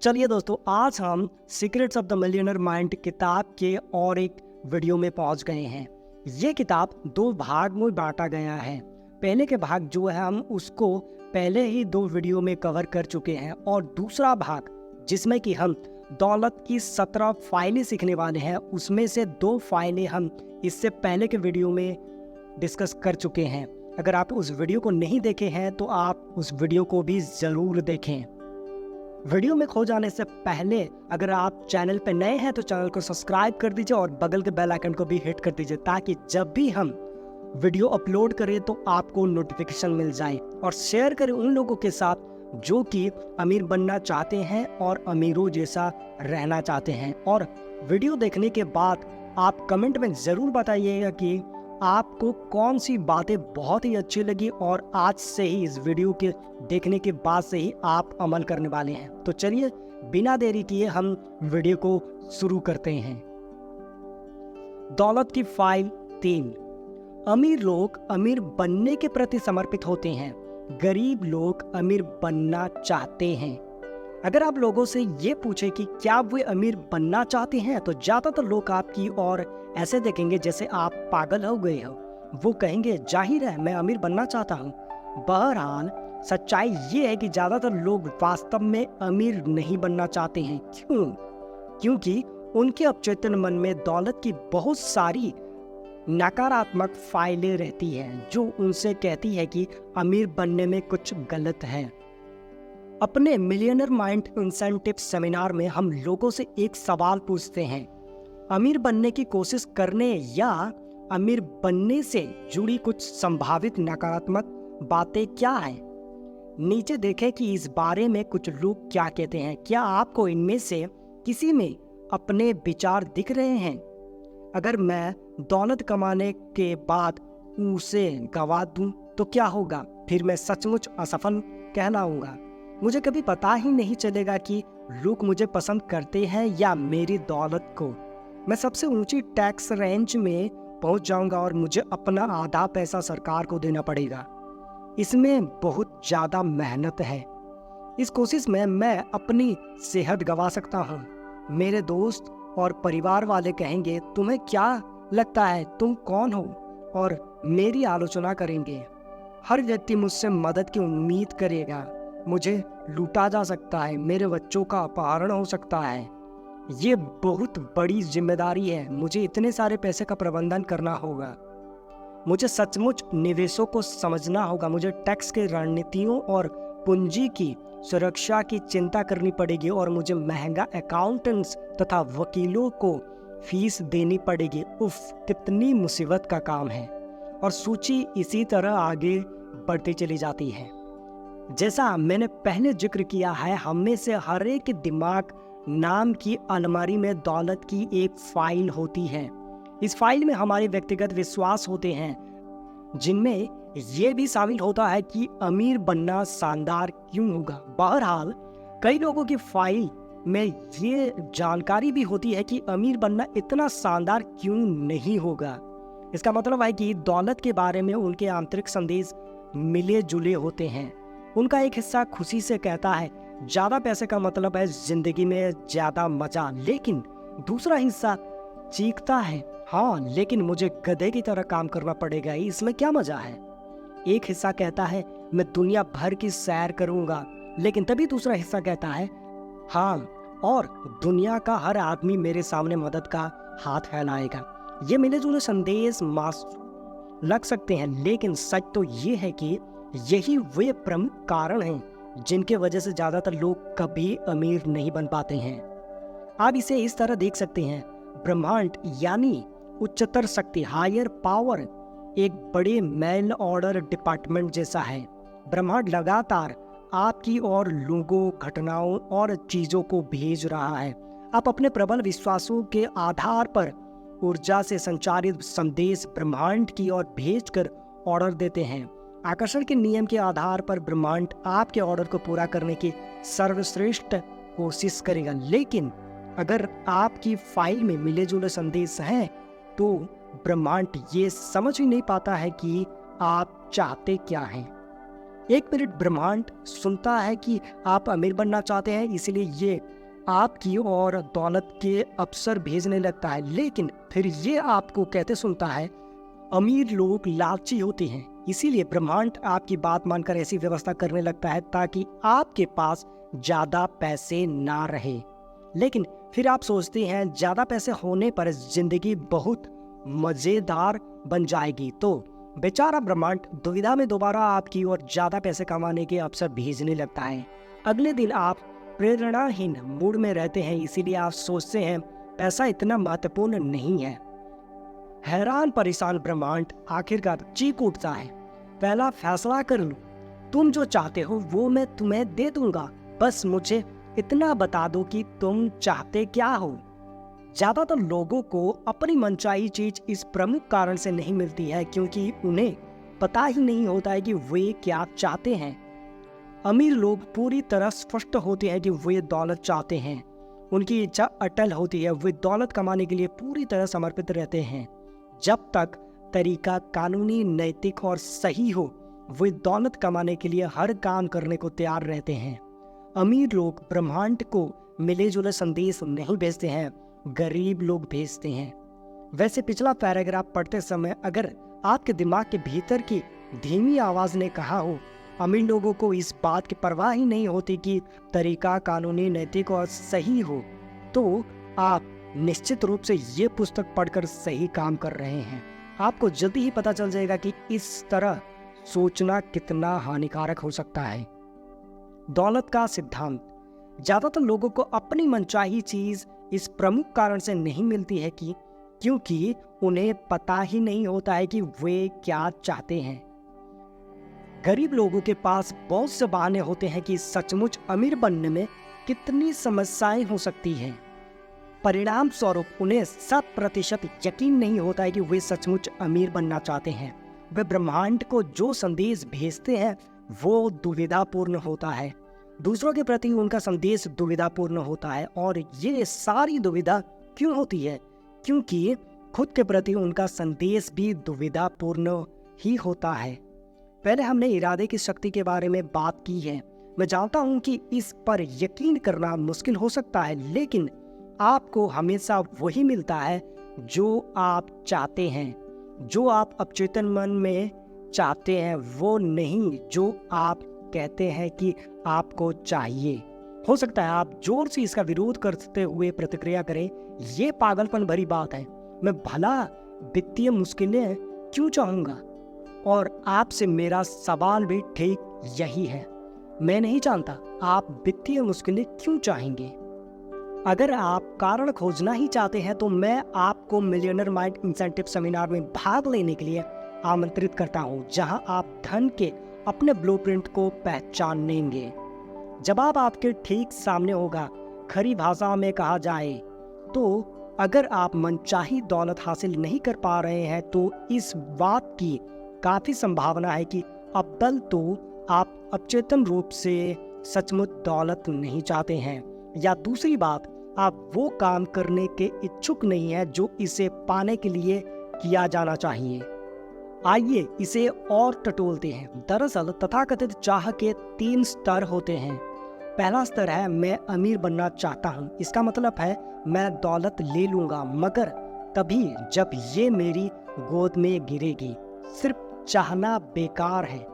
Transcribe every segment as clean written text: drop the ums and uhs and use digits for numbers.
चलिए दोस्तों, आज हम secrets of the millionaire mind किताब के और एक वीडियो में पहुंच गए हैं। ये किताब 2 भाग में बांटा गया है। पहले के भाग जो है हम उसको पहले ही 2 वीडियो में कवर कर चुके हैं और दूसरा भाग जिसमें कि हम दौलत की 17 फाइलें सीखने वाले हैं, उसमें से 2 फाइलें हम इससे पहले के वीडियो में डिस्कस कर चुके हैं। अगर आप उस वीडियो को नहीं देखे हैं तो आप उस वीडियो को भी ज़रूर देखें। वीडियो में खो जाने से पहले अगर आप चैनल पर नए हैं तो चैनल को सब्सक्राइब कर दीजिए और बगल के बेल आइकन को भी हिट कर दीजिए ताकि जब भी हम वीडियो अपलोड करें तो आपको नोटिफिकेशन मिल जाए। और शेयर करें उन लोगों के साथ जो कि अमीर बनना चाहते हैं और अमीरों जैसा रहना चाहते हैं। और वीडियो देखने के बाद आप कमेंट में ज़रूर बताइएगा कि आपको कौन सी बातें बहुत ही अच्छी लगी और आज से ही इस वीडियो के देखने के बाद से ही आप अमल करने वाले हैं। तो चलिए बिना देरी किए हम वीडियो को शुरू करते हैं। दौलत की फाइल 3। अमीर लोग अमीर बनने के प्रति समर्पित होते हैं, गरीब लोग अमीर बनना चाहते हैं। अगर आप लोगों से ये पूछे कि क्या वे अमीर बनना चाहते हैं तो ज़्यादातर लोग आपकी और ऐसे देखेंगे जैसे आप पागल हो गए हो। वो कहेंगे जाहिर है मैं अमीर बनना चाहता हूँ। बहरहाल सच्चाई ये है कि ज़्यादातर लोग वास्तव में अमीर नहीं बनना चाहते हैं। क्यों? क्योंकि उनके अवचेतन मन में दौलत की बहुत सारी नकारात्मक फाइलें रहती हैं जो उनसे कहती है कि अमीर बनने में कुछ गलत है। अपने मिलियनर माइंड इंसेंटिव सेमिनार में हम लोगों से एक सवाल पूछते हैं, अमीर बनने की कोशिश करने या अमीर बनने से जुड़ी कुछ संभावित नकारात्मक बातें क्या हैं? नीचे देखें कि इस बारे में कुछ लोग क्या कहते हैं। क्या आपको इनमें से किसी में अपने विचार दिख रहे हैं? अगर मैं दौलत कमाने के बाद उसे गंवा दूं तो क्या होगा? फिर मैं सचमुच असफल कहलाऊंगा। मुझे कभी पता ही नहीं चलेगा कि लोग मुझे पसंद करते हैं या मेरी दौलत को। मैं सबसे ऊंची टैक्स रेंज में पहुंच जाऊंगा और मुझे अपना आधा पैसा सरकार को देना पड़ेगा। इसमें बहुत ज़्यादा मेहनत है। इस कोशिश में मैं अपनी सेहत गंवा सकता हूं। मेरे दोस्त और परिवार वाले कहेंगे तुम्हें क्या लगता है तुम कौन हो, और मेरी आलोचना करेंगे। हर व्यक्ति मुझसे मदद की उम्मीद करेगा। मुझे लूटा जा सकता है, मेरे बच्चों का अपहरण हो सकता है। ये बहुत बड़ी जिम्मेदारी है। मुझे इतने सारे पैसे का प्रबंधन करना होगा। मुझे सचमुच निवेशों को समझना होगा। मुझे टैक्स के रणनीतियों और पूंजी की सुरक्षा की चिंता करनी पड़ेगी और मुझे महंगा अकाउंटेंट्स तथा वकीलों को फीस देनी पड़ेगी। उफ, कितनी मुसीबत का काम है। और सूची इसी तरह आगे बढ़ती चली जाती है। जैसा मैंने पहले जिक्र किया है, हम में से हर एक के दिमाग नाम की अलमारी में दौलत की एक फाइल होती है। इस फाइल में हमारे व्यक्तिगत विश्वास होते हैं जिनमें यह भी शामिल होता है कि अमीर बनना शानदार क्यों होगा। बहरहाल कई लोगों की फाइल में ये जानकारी भी होती है कि अमीर बनना इतना शानदार क्यों नहीं होगा। इसका मतलब है कि दौलत के बारे में उनके आंतरिक संदेश मिले जुले होते हैं। उनका एक हिस्सा खुशी से कहता है ज़्यादा पैसे का मतलब है जिंदगी में ज़्यादा मजा, लेकिन दूसरा हिस्सा चीखता है हाँ लेकिन मुझे गधे की तरह काम करना पड़ेगा, इसमें क्या मजा है। एक हिस्सा कहता है मैं दुनिया भर की सैर करूंगा, लेकिन तभी दूसरा हिस्सा कहता है हाँ और दुनिया का हर आदमी मेरे सामने मदद का हाथ फैलाएगा। ये मिले जुले संदेश मासूम लग सकते हैं, लेकिन सच तो ये है कि यही वे प्रमुख कारण हैं जिनके वजह से ज़्यादातर लोग कभी अमीर नहीं बन पाते हैं। आप इसे इस तरह देख सकते हैं, ब्रह्मांड यानी उच्चतर शक्ति, हायर पावर, एक बड़े मेल ऑर्डर डिपार्टमेंट जैसा है। ब्रह्मांड लगातार आपकी और लोगों, घटनाओं और चीज़ों को भेज रहा है। आप अपने प्रबल विश्वासों के आधार पर ऊर्जा से संचारित संदेश ब्रह्मांड की ओर भेजकर ऑर्डर देते हैं। आकर्षण के नियम के आधार पर ब्रह्मांड आपके ऑर्डर को पूरा करने की सर्वश्रेष्ठ कोशिश करेगा। लेकिन अगर आपकी फाइल में मिले जुले संदेश हैं तो ब्रह्मांड ये समझ ही नहीं पाता है कि आप चाहते क्या हैं। एक मिनट ब्रह्मांड सुनता है कि आप अमीर बनना चाहते हैं, इसलिए ये आपकी और दौलत के अवसर भेजने लगता है। लेकिन फिर ये आपको कहते सुनता है अमीर लोग लालची होते हैं, इसीलिए ब्रह्मांड आपकी बात मानकर ऐसी व्यवस्था करने लगता है ताकि आपके पास ज्यादा पैसे ना रहे। लेकिन फिर आप सोचते हैं ज्यादा पैसे होने पर जिंदगी बहुत मजेदार बन जाएगी, तो बेचारा ब्रह्मांड दुविधा में दोबारा आपकी ओर ज्यादा पैसे कमाने के अवसर भेजने लगता है। अगले दिन आप प्रेरणाहीन मूड में रहते हैं, इसीलिए आप सोचते हैं पैसा इतना महत्वपूर्ण नहीं है। हैरान परेशान ब्रह्मांड आखिरकार चीख उठता है, पहला फैसला कर लो, तुम जो चाहते हो वो मैं तुम्हें दे दूंगा, बस मुझे इतना बता दो कि तुम चाहते क्या हो। ज्यादातर लोगों को अपनी मनचाही चीज इस प्रमुख कारण से नहीं मिलती है क्योंकि उन्हें पता ही नहीं होता है कि वे क्या चाहते हैं। अमीर लोग पूरी तरह स्पष्ट होते हैं कि वे दौलत चाहते हैं, उनकी इच्छा अटल होती है, वे दौलत कमाने के लिए पूरी तरह समर्पित रहते हैं। जब तक तरीका कानूनी, नैतिक और सही हो, वे दौलत कमाने के लिए हर काम करने को तैयार रहते हैं। अमीर लोग ब्रह्मांड को मिले जुले संदेश नहीं भेजते हैं, गरीब लोग भेजते हैं। वैसे पिछला पैराग्राफ पढ़ते समय अगर आपके दिमाग के भीतर की धीमी आवाज ने कहा हो अमीर लोगों को इस बात की परवाह ही नहीं होती कि तरीका कानूनी, नैतिक और सही हो, तो आप निश्चित रूप से ये पुस्तक पढ़कर सही काम कर रहे हैं। आपको जल्दी ही पता चल जाएगा कि इस तरह सोचना कितना हानिकारक हो सकता है। दौलत का सिद्धांत। ज्यादातर लोगों को अपनी मनचाही चीज इस प्रमुख कारण से नहीं मिलती है कि क्योंकि उन्हें पता ही नहीं होता है कि वे क्या चाहते हैं। गरीब लोगों के पास बहुत से बहाने होते हैं कि सचमुच अमीर बनने में कितनी समस्याएं हो सकती हैं। परिणाम स्वरूप उन्हें 100% यकीन नहीं होता है कि वे सचमुच अमीर बनना चाहते हैं। वे ब्रह्मांड को जो संदेश भेजते हैं वो दुविधापूर्ण होता है, दूसरों के प्रति उनका संदेश दुविधापूर्ण होता है। और ये सारी दुविधा क्यों होती है? क्योंकि खुद के प्रति उनका संदेश भी दुविधापूर्ण ही होता है। पहले हमने इरादे की शक्ति के बारे में बात की है। मैं जानता हूं कि इस पर यकीन करना मुश्किल हो सकता है, लेकिन आपको हमेशा वही मिलता है जो आप चाहते हैं। जो आप अवचेतन मन में चाहते हैं वो नहीं जो आप कहते हैं कि आपको चाहिए। हो सकता है आप जोर से इसका विरोध करते हुए प्रतिक्रिया करें, ये पागलपन भरी बात है, मैं भला वित्तीय मुश्किलें क्यों चाहूंगा? और आपसे मेरा सवाल भी ठीक यही है, मैं नहीं जानता आप वित्तीय मुश्किलें क्यों चाहेंगे। अगर आप कारण खोजना ही चाहते हैं तो मैं आपको मिलियनर माइंड इंसेंटिव सेमिनार में भाग लेने के लिए आमंत्रित करता हूं, जहां आप धन के अपने ब्लूप्रिंट को पहचानेंगे। जवाब आपके ठीक सामने होगा। खरी भाषा में कहा जाए तो अगर आप मनचाही दौलत हासिल नहीं कर पा रहे हैं तो इस बात की काफी संभावना है कि अव्वल तो आप अवचेतन रूप से सचमुच दौलत नहीं चाहते हैं, या दूसरी बात आप वो काम करने के इच्छुक नहीं हैं जो इसे पाने के लिए किया जाना चाहिए। आइए इसे और टटोलते हैं। दरअसल तथाकथित चाह के 3 स्तर होते हैं। पहला स्तर है मैं अमीर बनना चाहता हूँ। इसका मतलब है मैं दौलत ले लूंगा मगर तभी जब ये मेरी गोद में गिरेगी। सिर्फ चाहना बेकार है।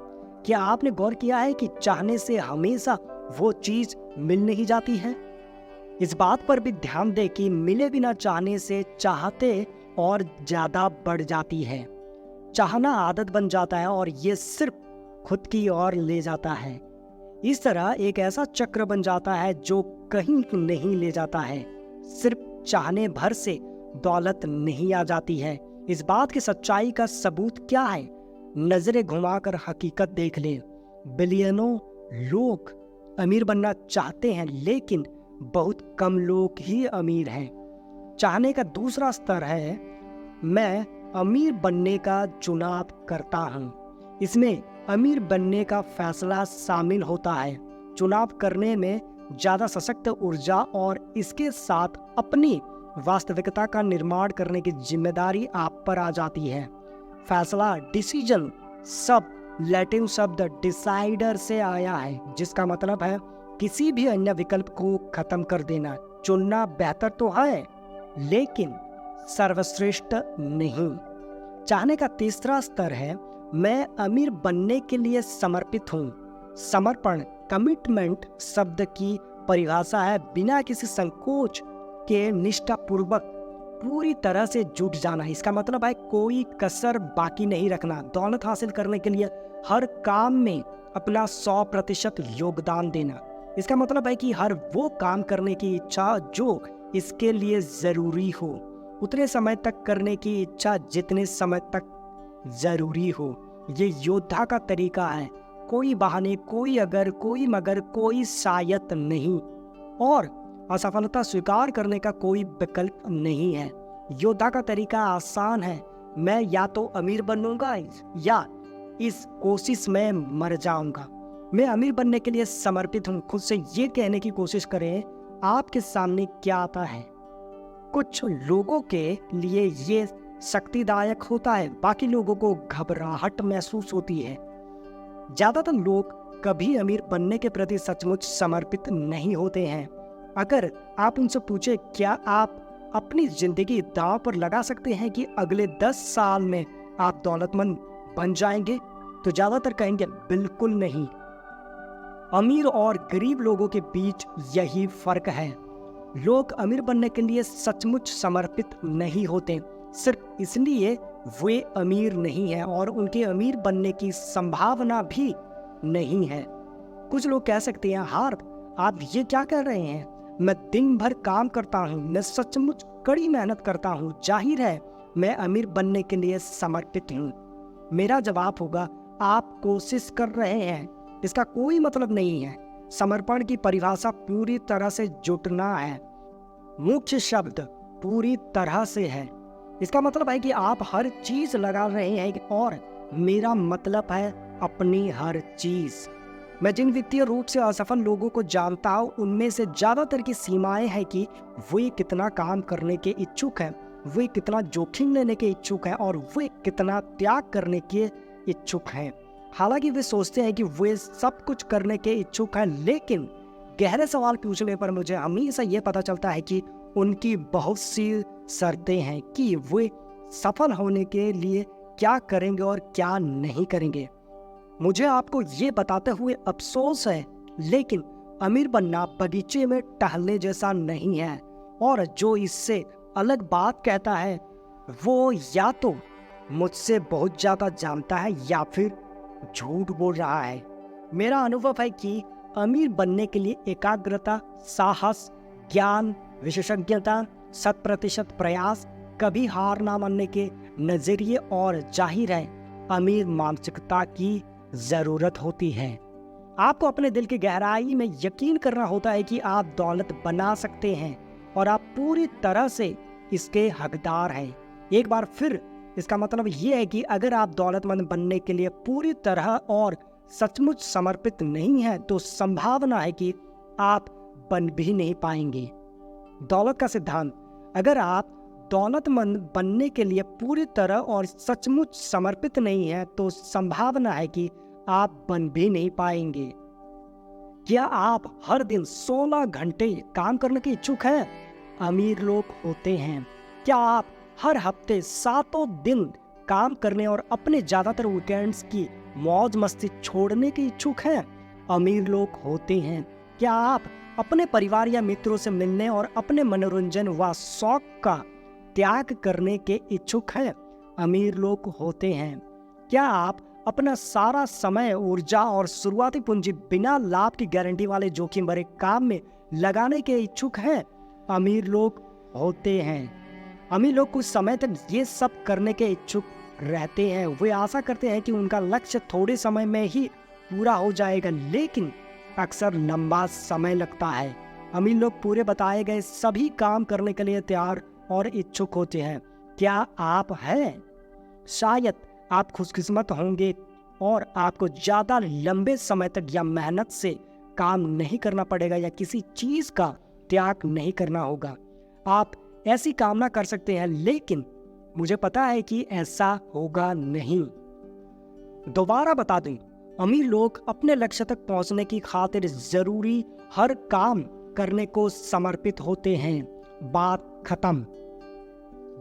क्या आपने गौर किया है कि चाहने से हमेशा वो चीज मिल नहीं जाती है? इस बात पर भी ध्यान दें कि मिले बिना चाहने से चाहते और ज्यादा बढ़ जाती है। चाहना आदत बन जाता है और ये सिर्फ खुद की ओर ले जाता है। इस तरह एक ऐसा चक्र बन जाता है जो कहीं नहीं ले जाता है। सिर्फ चाहने भर से दौलत नहीं आ जाती है। इस बात की सच्चाई का सबूत क्या है? नजरें घुमाकर हकीकत देख ले। बिलियनों लोग अमीर बनना चाहते हैं लेकिन बहुत कम लोग ही अमीर हैं। चाहने का दूसरा स्तर है मैं अमीर बनने का चुनाव करता हूँ। इसमें अमीर बनने का फैसला शामिल होता है। चुनाव करने में ज्यादा सशक्त ऊर्जा और इसके साथ अपनी वास्तविकता का निर्माण करने की जिम्मेदारी आप पर आ जाती है। फैसला, डिसीजन सब लैटिन शब्द डिसाइडर से आया है, जिसका मतलब है किसी भी अन्य विकल्प को खत्म कर देना। चुनना बेहतर तो है, लेकिन सर्वश्रेष्ठ नहीं। चाहने का तीसरा स्तर है मैं अमीर बनने के लिए समर्पित हूँ। समर्पण, कमिटमेंट शब्द की परिभाषा है बिना किसी संकोच के निष्ठापूर्वक पूरी तरह से जुट जाना। इसका मतलब है कोई कसर बाकी नहीं रखना। दौलत हासिल करने के लिए हर काम में अपना 100% योगदान देना। इसका मतलब है कि हर वो काम करने की इच्छा जो इसके लिए जरूरी हो, उतने समय तक करने की इच्छा जितने समय तक जरूरी हो। ये योद्धा का तरीका है। कोई बहाने, कोई अगर, कोई मगर, कोई शायद नहीं, और असफलता स्वीकार करने का कोई विकल्प नहीं है। योद्धा का तरीका आसान है। मैं या तो अमीर बनूंगा या इस कोशिश में मर जाऊंगा। मैं अमीर बनने के लिए समर्पित हूँ। खुद से ये कहने की कोशिश करें आपके सामने क्या आता है। कुछ लोगों के लिए ये शक्तिदायक होता है, बाकी लोगों को घबराहट महसूस होती है। ज्यादातर लोग कभी अमीर बनने के प्रति सचमुच समर्पित नहीं होते हैं। अगर आप उनसे पूछे क्या आप अपनी जिंदगी दांव पर लगा सकते हैं कि अगले 10 साल में आप दौलतमंद बन जाएंगे, तो ज्यादातर कहेंगे बिल्कुल नहीं। अमीर और गरीब लोगों के बीच यही फर्क है। लोग अमीर बनने के लिए सचमुच समर्पित नहीं होते, सिर्फ इसलिए वे अमीर नहीं हैं और उनके अमीर बनने की संभावना भी नहीं है। कुछ लोग कह सकते हैं, हार्प आप ये क्या कर रहे हैं? मैं दिन भर काम करता हूँ, मैं सचमुच कड़ी मेहनत करता हूँ, जाहिर है मैं अमीर बनने के लिए समर्पित हूँ। मेरा जवाब होगा, आप कोशिश कर रहे हैं, इसका कोई मतलब नहीं है। समर्पण की परिभाषा पूरी तरह से जुटना है। मुख्य शब्द पूरी तरह से है। इसका मतलब है कि आप हर चीज लगा रहे हैं, और मेरा मतलब है अपनी हर चीज। मैं जिन वित्तीय रूप से असफल लोगों को जानता हूँ, उनमें से ज्यादातर की सीमाएं हैं कि वे कितना काम करने के इच्छुक हैं, वे कितना जोखिम लेने के इच्छुक हैं, और वे कितना त्याग करने के इच्छुक हैं। हालांकि वे सोचते हैं कि वे सब कुछ करने के इच्छुक हैं, लेकिन गहरे सवाल पूछने पर मुझे हमेशा ये पता चलता है कि उनकी बहुत सी शर्तें हैं कि वे सफल होने के लिए क्या करेंगे और क्या नहीं करेंगे। मुझे आपको ये बताते हुए अफसोस है, लेकिन अमीर बनना बगीचे में टहलने जैसा नहीं है, और जो इससे अलग बात कहता है वो या तो मुझसे बहुत ज्यादा जानता है या फिर झूठ बोल रहा है। मेरा अनुभव है कि अमीर बनने के लिए एकाग्रता, साहस, ज्ञान, विशेषज्ञता, 100% प्रयास, कभी हार ना मानने के नजरिए और जाहिर है अमीर मानसिकता की जरूरत होती है। आपको अपने दिल की गहराई में यकीन करना होता है कि आप दौलत बना सकते हैं और आप पूरी तरह से इसके हकदार हैं। एक बार फिर इसका मतलब ये है कि अगर आप दौलतमंद बनने के लिए पूरी तरह और सचमुच समर्पित नहीं हैं, तो संभावना है कि आप बन भी नहीं पाएंगे। दौलत का सिद्धांत, अगर आप दौलतमंद बनने के लिए पूरी तरह और सचमुच समर्पित नहीं हैं, तो संभावना है कि आप बन भी नहीं पाएंगे। क्या आप हर दिन 16 घंटे काम करने के इच्छुक हैं? अमीर लोग होते हैं। क्या आप हर हफ्ते 7 दिन काम करने और अपने ज्यादातर वीकेंड्स की मौज मस्ती छोड़ने के इच्छुक हैं? अमीर लोग होते हैं। क्या आप अपने परिवार या मित्रों से मिलने और अपने मनोरंजन व शौक का त्याग करने के इच्छुक हैं? अमीर लोग होते हैं। क्या आप अपना सारा समय, ऊर्जा और शुरुआती पूंजी बिना लाभ की गारंटी वाले जोखिम भरे काम में लगाने के इच्छुक हैं? अमीर लोग होते हैं। अमीर लोग कुछ समय तक ये सब करने के इच्छुक रहते हैं। वे आशा करते हैं कि उनका लक्ष्य थोड़े समय में ही पूरा हो जाएगा, लेकिन अक्सर लंबा समय लगता है। अमीर लोग पूरे बताए गए सभी काम करने के लिए तैयार और इच्छुक होते हैं। क्या आप हैं? शायद आप खुशकिस्मत होंगे और आपको ज्यादा लंबे समय तक या मेहनत से काम नहीं करना पड़ेगा या किसी चीज का त्याग नहीं करना होगा। आप ऐसी कामना कर सकते हैं, लेकिन मुझे पता है कि ऐसा होगा नहीं। दोबारा बता दूं, अमीर लोग अपने लक्ष्य तक पहुंचने की खातिर जरूरी हर काम करने को समर्पित होते हैं। बात खत्म।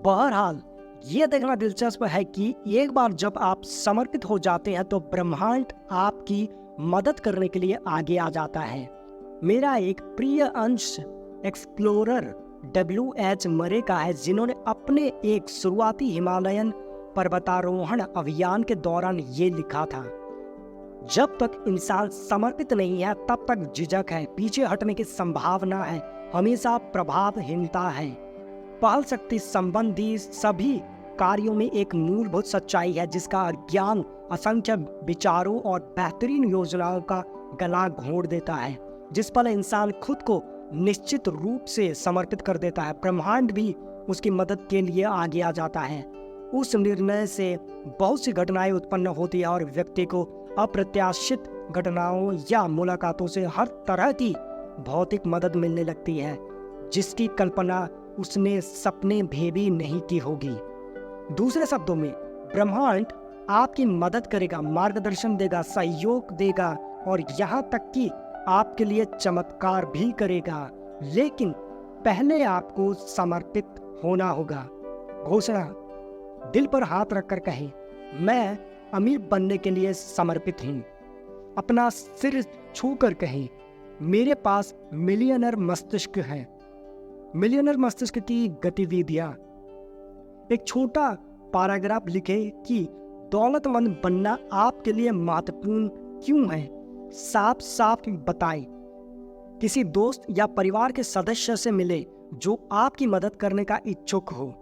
बहरहाल, ये देखना दिलचस्प है कि एक बार जब आप समर्पित हो जाते हैं तो ब्रह्मांड आपकी मदद करने के लिए आगे आ जाता है। मेरा एक प्रिय अंश एक्सप्लोरर WH मरे का है, जिन्होंने अपने एक शुरुआती हिमालयन पर्वतारोहण अभियान के दौरान ये लिखा था, जब तक इंसान समर्पित नहीं है तब तक झिझक है, पीछे हटने की संभावना है, हमेशा प्रभावहीनता है। पहल शक्ति संबंधी सभी कार्यों में एक मूलभूत सच्चाई है जिसका अज्ञान असंख्य विचारों और बेहतरीन योजनाओं का गला घोंट देता है। जिस पल इंसान खुद को निश्चित रूप से समर्पित कर देता है, ब्रह्मांड भी उसकी मदद के लिए आगे आ जाता है। उस निर्णय से बहुत सी घटनाएं उत्पन्न होती है और व्यक्ति को अप्रत्याशित घटनाओं या मुलाकातों से हर तरह की भौतिक मदद मिलने लगती है जिसकी कल्पना उसने सपने में भी नहीं की होगी। दूसरे शब्दों में, ब्रह्मांड आपकी मदद करेगा, मार्गदर्शन देगा, सहयोग देगा और यहाँ तक कि आपके लिए चमत्कार भी करेगा, लेकिन पहले आपको समर्पित होना होगा। घोषणा, दिल पर हाथ रखकर कहें, मैं अमीर बनने के लिए समर्पित हूँ। अपना सिर छूकर कहें, मेरे पास मिलियनर मस्तिष्क है। मिलियनर मस्तिष्क की गतिविधियां। एक छोटा पैराग्राफ लिखे कि दौलतमंद बनना आपके लिए महत्वपूर्ण क्यों है। साफ साफ बताएं। किसी दोस्त या परिवार के सदस्य से मिले जो आपकी मदद करने का इच्छुक हो।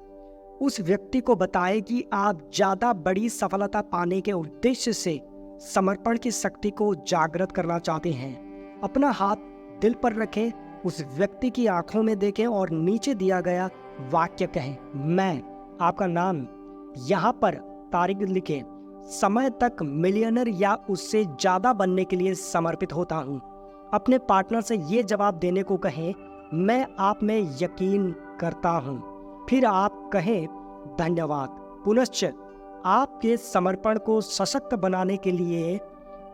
उस व्यक्ति को बताएं कि आप ज्यादा बड़ी सफलता पाने के उद्देश्य से समर्पण की शक्ति को जागृत करना चाहते हैं। अपना हाथ दिल पर रखें, उस व्यक्ति की आंखों में देखें और नीचे दिया गया वाक्य कहें, मैं आपका नाम, यहाँ पर तारीख लिखें, समय तक मिलियनर या उससे ज्यादा बनने के लिए समर्पित होता हूँ। अपने पार्टनर से ये जवाब देने को कहें, मैं आप में यकीन करता हूँ। फिर आप कहें, धन्यवाद। पुनश्च आपके समर्पण को सशक्त बनाने के लिए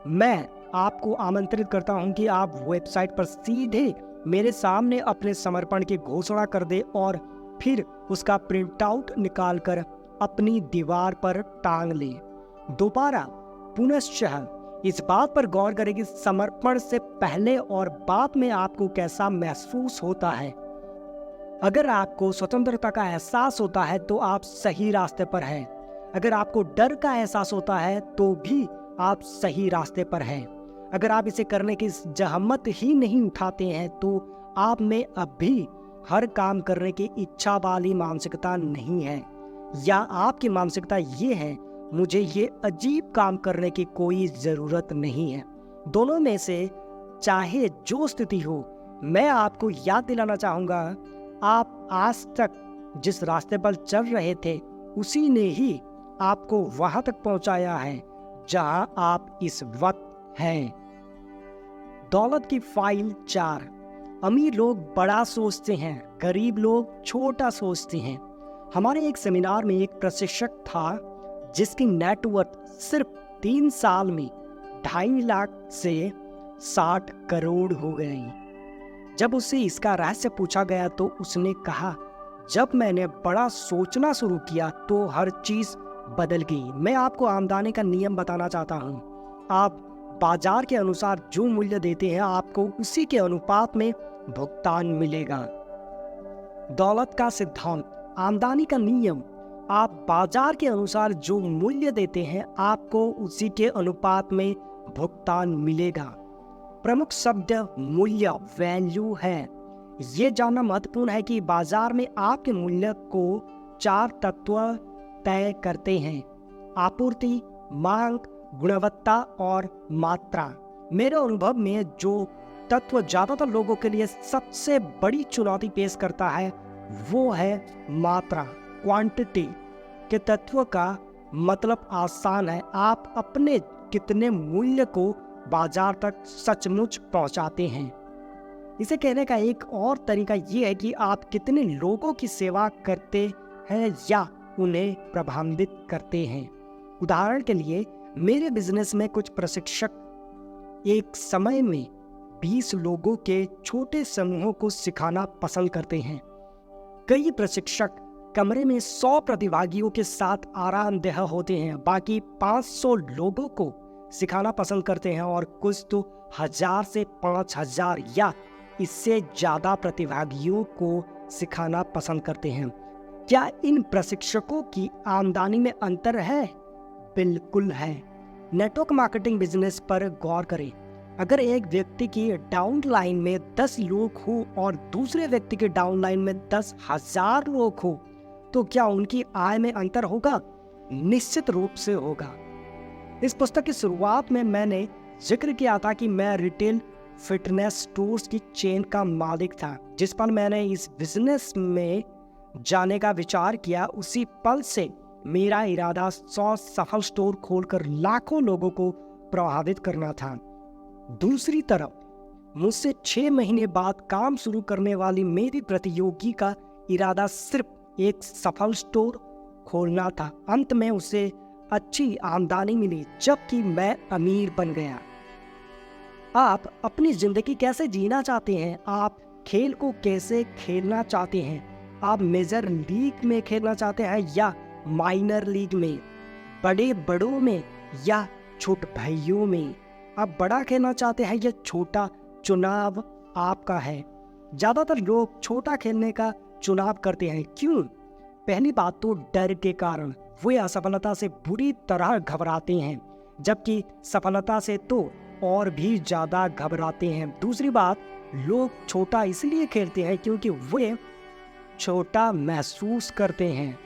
मैं आपको आमंत्रित करता हूं कि आप वेबसाइट पर सीधे मेरे सामने अपने समर्पण की घोषणा कर दे और फिर उसका प्रिंट आउट निकालकर अपनी दीवार पर टांग ले। दोबारा पुनश्च इस बात पर गौर करें कि समर्पण से पहले और बाद में आपको कैसा महसूस होता है। अगर आपको स्वतंत्रता का एहसास होता है तो आप सही रास्ते पर हैं। अगर आपको डर का एहसास होता है तो भी आप सही रास्ते पर हैं। अगर आप इसे करने की जहमत ही नहीं उठाते हैं तो आप में अब भी हर काम करने की इच्छा वाली मानसिकता नहीं है, या आपकी मानसिकता ये है, मुझे ये अजीब काम करने की कोई जरूरत नहीं है। दोनों में से चाहे जो स्थिति हो, मैं आपको याद दिलाना चाहूंगा, आप आज तक जिस रास्ते पर चल रहे थे उसी ने ही आपको वहां तक पहुंचाया है जहां आप इस वक्त हैं। दौलत की फाइल 4। अमीर लोग बड़ा सोचते हैं, गरीब लोग छोटा सोचते हैं। हमारे एक सेमिनार में एक प्रशिक्षक था जिसकी नेटवर्थ सिर्फ 3 साल में 2.5 लाख से 60 करोड़ हो गई। जब उससे इसका रहस्य पूछा गया तो उसने कहा, जब मैंने बड़ा सोचना शुरू किया तो हर चीज बदल गई। मैं आपको आमदनी का नियम बताना चाहता हूँ। आप बाजार के अनुसार जो मूल्य देते हैं आपको उसी के अनुपात में भुगतान मिलेगा। दौलत का सिद्धांत, आमदनी का नियम, आप बाजार के अनुसार जो मूल्य देते हैं आपको उसी के अनुपात में भुगतान मिलेगा। प्रमुख शब्द मूल्य, वैल्यू है। ये जानना महत्वपूर्ण है कि बाजार में आपके मूल्य को 4 तत्व तय करते हैं: आपूर्ति, मांग, गुणवत्ता और मात्रा। मेरे अनुभव में जो तत्व ज्यादातर लोगों के लिए सबसे बड़ी चुनौती पेश करता है वो है मात्रा, क्वांटिटी के तत्व का मतलब आसान है, आप अपने कितने मूल्य को बाजार तक सचमुच पहुंचाते हैं। इसे कहने का एक और तरीका ये है कि आप कितने लोगों की सेवा करते हैं या उन्हें प्रभावित करते हैं। उदाहरण के लिए, मेरे बिजनेस में कुछ प्रशिक्षक एक समय में 20 लोगों के छोटे समूहों को सिखाना पसंद करते हैं। कई प्रशिक्षक कमरे में 100 प्रतिभागियों के साथ आरामदेह होते हैं, बाकी 500 लोगों को सिखाना पसंद करते हैं और कुछ तो 1000 से 5000 या इससे ज़्यादा प्रतिभागियों को सिखाना पसंद करते हैं। क्या इन प्रशिक्षकों की आमदनी में अंतर है? बिल्कुल है। नेटवर्क मार्केटिंग बिजनेस पर गौर करें। अगर एक व्यक्ति की डाउनलाइन में 10 लोग हो और दूसरे व्यक्ति के डाउनलाइन में 10,000 लोग हो, तो क्या उनकी आय में अंतर होगा? निश्चित रूप से होगा। इस पुस्तक की शुरुआत में मैंने जिक्र किया था कि मैं रिटेल फिटनेस स्टोर्स की चेन का मालिक था। जिस पल मैंने इस बिजनेस में जाने का विचार किया, उसी पल से मेरा इरादा 100 सफल स्टोर खोलकर लाखों लोगों को प्रभावित करना था। दूसरी तरफ मुझसे 6 महीने बाद काम शुरू करने वाली मेरी प्रतियोगी का इरादा सिर्फ एक सफल स्टोर खोलना था। अंत में उसे अच्छी आमदनी मिली, जबकि मैं अमीर बन गया। आप अपनी जिंदगी कैसे जीना चाहते हैं? आप खेल को कैसे खेलना चाहते हैं? आप मेजर लीग में खेलना चाहते हैं या माइनर लीग में? बड़े बड़ों में या छोट भाइयों में? आप बड़ा खेलना चाहते हैं या छोटा? चुनाव आपका है। ज्यादातर लोग छोटा खेलने का चुनाव करते हैं। क्यों? पहली बात तो डर के कारण। वे असफलता से बुरी तरह घबराते हैं, जबकि सफलता से तो और भी ज्यादा घबराते हैं। दूसरी बात, लोग छोटा इसलिए खेलते हैं क्योंकि वे छोटा महसूस करते हैं।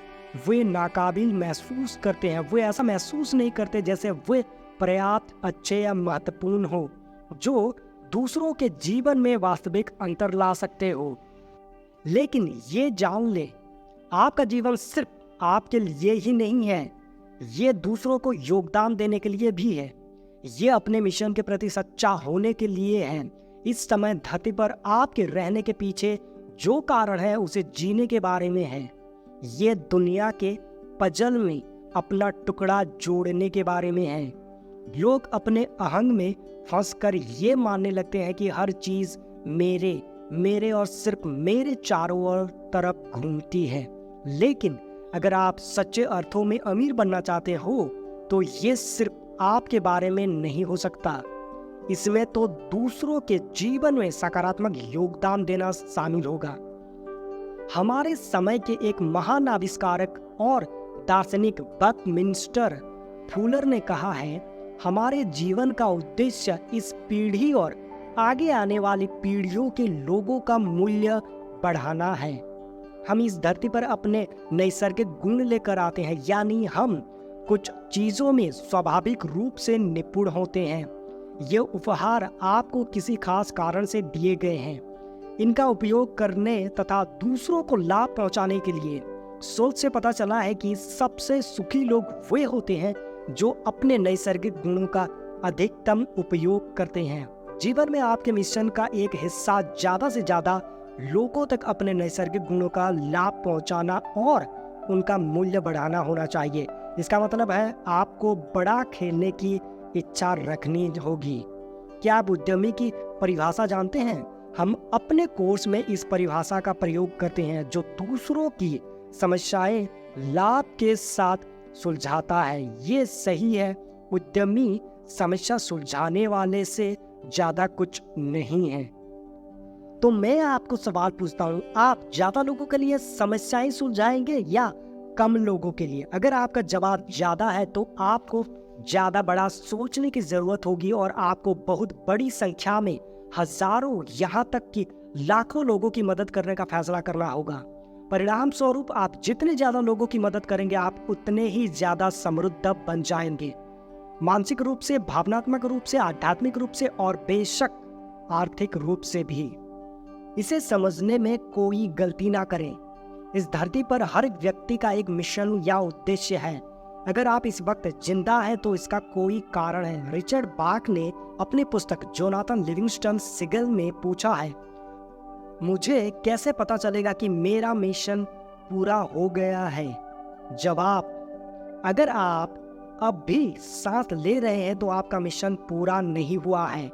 वे नाकाबिल महसूस करते हैं। वे ऐसा महसूस नहीं करते जैसे वे पर्याप्त अच्छे या महत्वपूर्ण हो, जो दूसरों के जीवन में वास्तविक अंतर ला सकते हो। लेकिन ये जान ले, आपका जीवन सिर्फ आपके लिए ही नहीं है, ये दूसरों को योगदान देने के लिए भी है। ये अपने मिशन के प्रति सच्चा होने के लिए है। इस समय धरती पर आपके रहने के पीछे जो कारण है उसे जीने के बारे में है। ये दुनिया के पजल में अपना टुकड़ा जोड़ने के बारे में है। लोग अपने अहंग में फंसकर ये मानने लगते हैं कि हर चीज मेरे मेरे और सिर्फ मेरे चारों ओर तरफ घूमती है। लेकिन अगर आप सच्चे अर्थों में अमीर बनना चाहते हो तो ये सिर्फ आपके बारे में नहीं हो सकता। इसमें तो दूसरों के जीवन में सकारात्मक योगदान देना शामिल होगा। हमारे समय के एक महान आविष्कारक और दार्शनिक बकमिंस्टर फूलर ने कहा है, हमारे जीवन का उद्देश्य इस पीढ़ी और आगे आने वाली पीढ़ियों के लोगों का मूल्य बढ़ाना है। हम इस धरती पर अपने नैसर्गिक गुण लेकर आते हैं, यानी हम कुछ चीजों में स्वाभाविक रूप से निपुण होते हैं। ये उपहार आपको किसी खास कारण से दिए गए हैं। इनका उपयोग करने तथा दूसरों को लाभ पहुंचाने के लिए सोच से पता चला है कि सबसे सुखी लोग वे होते हैं जो अपने नैसर्गिक गुणों का अधिकतम उपयोग करते हैं। जीवन में आपके मिशन का एक हिस्सा ज्यादा से ज्यादा लोगों तक अपने नैसर्गिक गुणों का लाभ पहुंचाना और उनका मूल्य बढ़ाना होना चाहिए। इसका मतलब है आपको बड़ा खेलने की इच्छा रखनी होगी। क्या आप उद्यमी की परिभाषा जानते हैं? हम अपने कोर्स में इस परिभाषा का प्रयोग करते हैं, जो दूसरों की समस्याएं लाभ के साथ सुलझाता है। ये सही है, उद्यमी समस्या सुलझाने वाले से ज्यादा कुछ नहीं है। तो मैं आपको सवाल पूछता हूँ, आप ज्यादा लोगों के लिए समस्याएं सुलझाएंगे या कम लोगों के लिए? अगर आपका जवाब ज्यादा है तो आपको ज्यादा बड़ा सोचने की जरूरत होगी और आपको बहुत बड़ी संख्या में हजारों यहाँ तक कि लाखों लोगों की मदद करने का फैसला करना होगा। परिणाम स्वरूप आप जितने ज्यादा लोगों की मदद करेंगे, आप उतने ही ज्यादा समृद्ध बन जाएंगे, मानसिक रूप से, भावनात्मक रूप से, आध्यात्मिक रूप से और बेशक आर्थिक रूप से भी। इसे समझने में कोई गलती ना करें। इस धरती पर हर व्यक्ति का एक मिशन या उद्देश्य है। अगर आप इस वक्त जिंदा हैं तो इसका कोई कारण है। रिचर्ड बाक ने अपनी पुस्तक जोनाथन लिविंगस्टन सिगल में पूछा है, मुझे कैसे पता चलेगा कि मेरा मिशन पूरा हो गया है? जवाब, अगर आप अब भी सांस ले रहे हैं तो आपका मिशन पूरा नहीं हुआ है।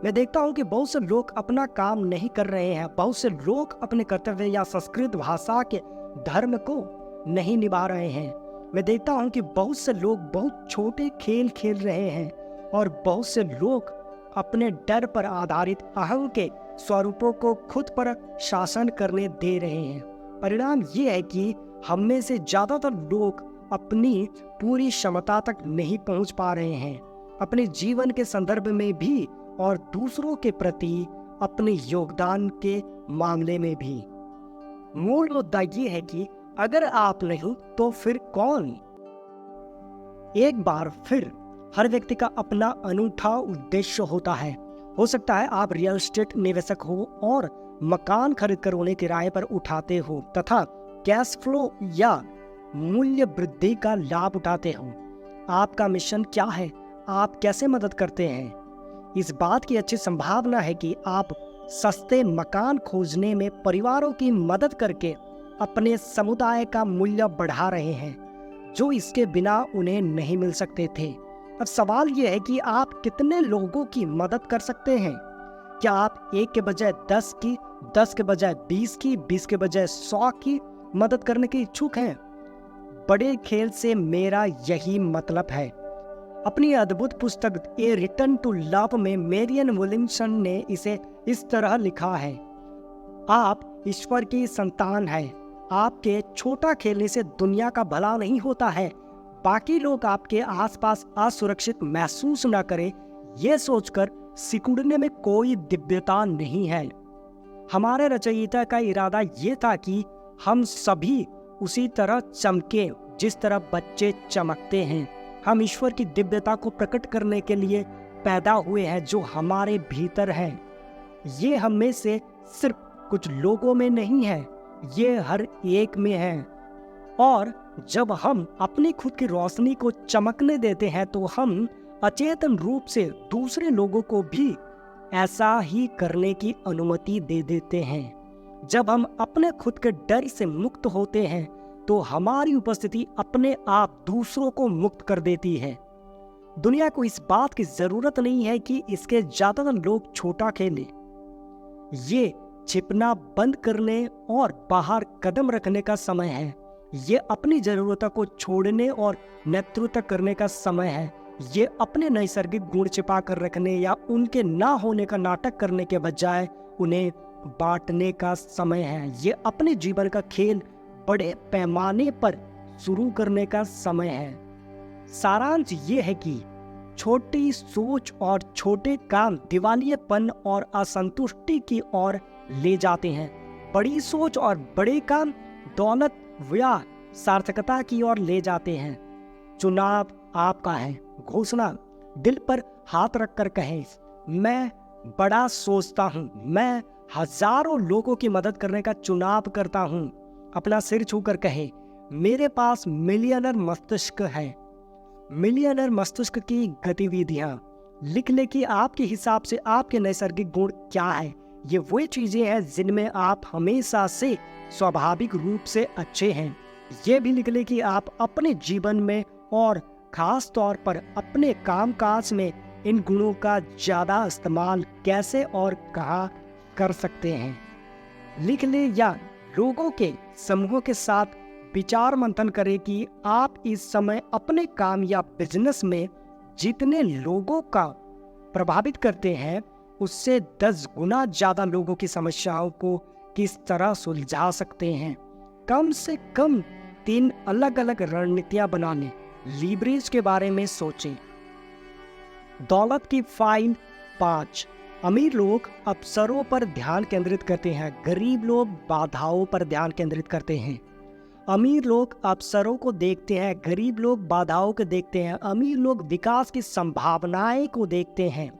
मैं देखता हूँ कि बहुत से लोग अपना काम नहीं कर रहे हैं, बहुत से लोग अपने कर्तव्य या संस्कृत भाषा के धर्म को नहीं निभा रहे हैं। मैं देखता हूँ कि बहुत से लोग बहुत छोटे खेल खेल रहे हैं और बहुत से लोग अपने डर पर आधारित अहं के स्वरूपों को खुद पर शासन करने दे रहे हैं। परिणाम ये है कि हम में से ज्यादातर लोग अपनी पूरी क्षमता तक नहीं पहुंच पा रहे हैं, अपने जीवन के संदर्भ में भी और दूसरों के प्रति अपने योगदान के मामले में भी। मूल मुद्दा ये है कि अगर आप नहीं तो फिर कौन? एक बार फिर हर व्यक्ति का अपना अनूठा उद्देश्य होता है। हो सकता है आप रियल एस्टेट निवेशक हो और मकान खरीदकर उन्हें किराए पर उठाते हो तथा कैश फ्लो या मूल्य वृद्धि का लाभ उठाते हो। आपका मिशन क्या है? आप कैसे मदद करते हैं? इस बात की अच्छी संभावना है कि आप सस्ते मकान खोजने में परिवारों की मदद करके अपने समुदाय का मूल्य बढ़ा रहे हैं जो इसके बिना उन्हें नहीं मिल सकते थे। अब सवाल यह है कि आप कितने लोगों की मदद कर सकते हैं? क्या आप 1 के बजाय 10 की, 10 के बजाय 20 की, 20 के बजाय 100 की मदद करने के इच्छुक हैं? बड़े खेल से मेरा यही मतलब है। अपनी अद्भुत पुस्तक ए रिटर्न टू लव में मेरियन विलियमसन ने इसे इस तरह लिखा है, आप ईश्वर की संतान हैं। आपके छोटा खेलने से दुनिया का भला नहीं होता है। बाकी लोग आपके आसपास असुरक्षित महसूस न करें, यह सोचकर सिकुड़ने में कोई दिव्यता नहीं है। हमारे रचयिता का इरादा ये था कि हम सभी उसी तरह चमके जिस तरह बच्चे चमकते हैं। हम ईश्वर की दिव्यता को प्रकट करने के लिए पैदा हुए हैं जो हमारे भीतर है। ये हम में से सिर्फ कुछ लोगों में नहीं है, ये हर एक में है। और जब हम अपनी खुद की रोशनी को चमकने देते हैं तो हम अचेतन रूप से दूसरे लोगों को भी ऐसा ही करने की अनुमति दे देते हैं। जब हम अपने खुद के डर से मुक्त होते हैं तो हमारी उपस्थिति अपने आप दूसरों को मुक्त कर देती है। दुनिया को इस बात की जरूरत नहीं है कि इसके ज्यादातर लोग छोटा खेलें। ये छिपना बंद करने और बाहर कदम रखने का समय है। ये अपनी जरूरतों को छोड़ने और नेतृत्व करने का समय है। ये अपने नैसर्गिक गुण छिपा कर रखने या उनके ना होने का नाटक करने के बजाय उन्हें बांटने का समय है। ये अपने जीवन का खेल बड़े पैमाने पर शुरू करने का समय है। सारांश ये है कि छोटी सोच और छोटे काम दिवालियेपन और असंतुष्टि की ओर ले जाते हैं। बड़ी सोच और बड़े काम दौलत या सार्थकता की ओर ले जाते हैं। चुनाव आपका है। घोषणा दिल पर हाथ रखकर कहें, मैं बड़ा सोचता हूँ, मैं हजारों लोगों की मदद करने का चुनाव करता हूँ। अपना सिर छूकर कहे, मेरे पास मिलियनर मस्तिष्क है। मिलियनर मस्तिष्क की गतिविधियां लिख ले कि आपके हिसाब से आपके नैसर्गिक गुण क्या है। ये वो चीजें हैं जिनमें आप हमेशा से स्वाभाविक रूप से अच्छे हैं। ये भी लिख ले कि आप अपने जीवन में और खास तौर पर अपने कामकाज में इन गुणों का ज्यादा इस्तेमाल कैसे और कहाँ कर सकते हैं। लिख ले या लोगों के समूहों के साथ विचार मंथन करें कि आप इस समय अपने काम या बिजनेस में जितने लोगों का प्रभावित करते हैं उससे 10 गुना ज्यादा लोगों की समस्याओं को किस तरह सुलझा सकते हैं। कम से कम 3 अलग अलग रणनीतियां बनाने, लीवरेज के बारे में सोचें। दौलत की फाइल 5। अमीर लोग अवसरों पर ध्यान केंद्रित करते हैं, गरीब लोग बाधाओं पर ध्यान केंद्रित करते हैं। अमीर लोग अवसरों को देखते हैं, गरीब लोग बाधाओं को देखते हैं। अमीर लोग विकास की संभावनाएं को देखते हैं,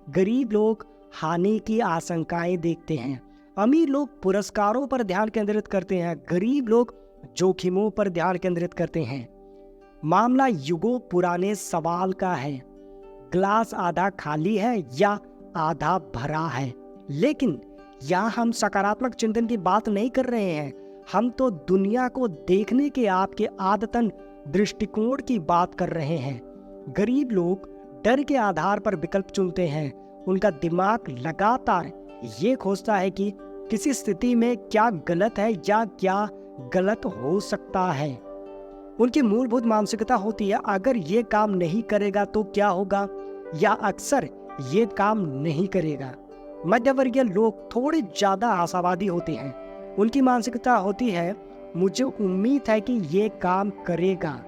गरीब लोग हानि की आशंकाएं देखते हैं। अमीर लोग पुरस्कारों पर ध्यान केंद्रित करते हैं, गरीब लोग जोखिमों पर ध्यान केंद्रित करते हैं। मामला युगों पुराने सवाल का है, ग्लास आधा खाली है या आधा भरा है। लेकिन यहाँ हम सकारात्मक चिंतन की बात नहीं कर रहे हैं, हम तो दुनिया को देखने के आपके आदतन दृष्टिकोण की बात कर रहे हैं। गरीब लोग डर के आधार पर विकल्प चुनते हैं। उनका दिमाग लगातार ये खोजता है कि किसी स्थिति में क्या गलत है या क्या गलत हो सकता है। उनकी मूलभूत मानसिकता होती है, अगर ये काम नहीं करेगा तो क्या होगा, या अक्सर ये काम नहीं करेगा। मध्यवर्गीय लोग थोड़े ज्यादा आशावादी होते हैं। उनकी मानसिकता होती है, मुझे उम्मीद है कि ये काम करेगा।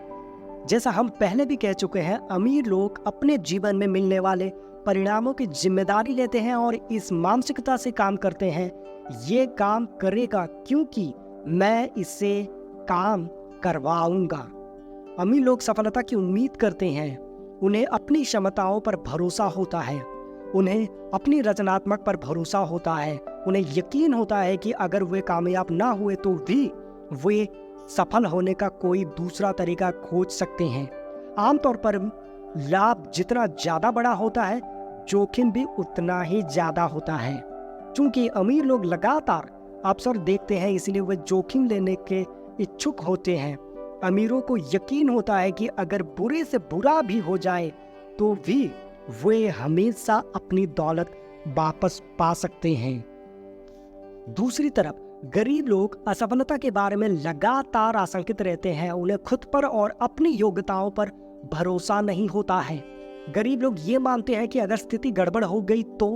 जैसा हम पहले भी कह चुके हैं, अमीर लोग अपने जीवन में मिलने वाले परिणामों की जिम्मेदारी लेते हैं और इस मानसिकता से काम करते हैं, ये काम करेगा क्योंकि मैं इसे काम करवाऊंगा। अमीर लोग सफलता की उम्मीद करते हैं। उन्हें अपनी क्षमताओं पर भरोसा होता है। उन्हें अपनी रचनात्मक पर भरोसा होता है। उन्हें यकीन होता है कि अगर वे कामयाब ना हुए तो भी वे सफल होने का कोई दूसरा तरीका खोज सकते हैं। आमतौर पर लाभ जितना ज्यादा बड़ा होता है, जोखिम भी उतना ही ज्यादा होता है। क्योंकि अमीर लोग लगातार अवसर देखते हैं, इसलिए वे जोखिम लेने के इच्छुक होते हैं। अमीरों को यकीन होता है कि अगर बुरे से बुरा भी हो जाए तो भी वे हमेशा अपनी दौलत वापस पा सकते हैं। दूसरी तरफ गरीब लोग असफलता के बारे में लगातार आशंकित रहते हैं। उन्हें खुद पर और अपनी योग्यताओं पर भरोसा नहीं होता है। गरीब लोग ये मानते हैं कि अगर स्थिति गड़बड़ हो गई तो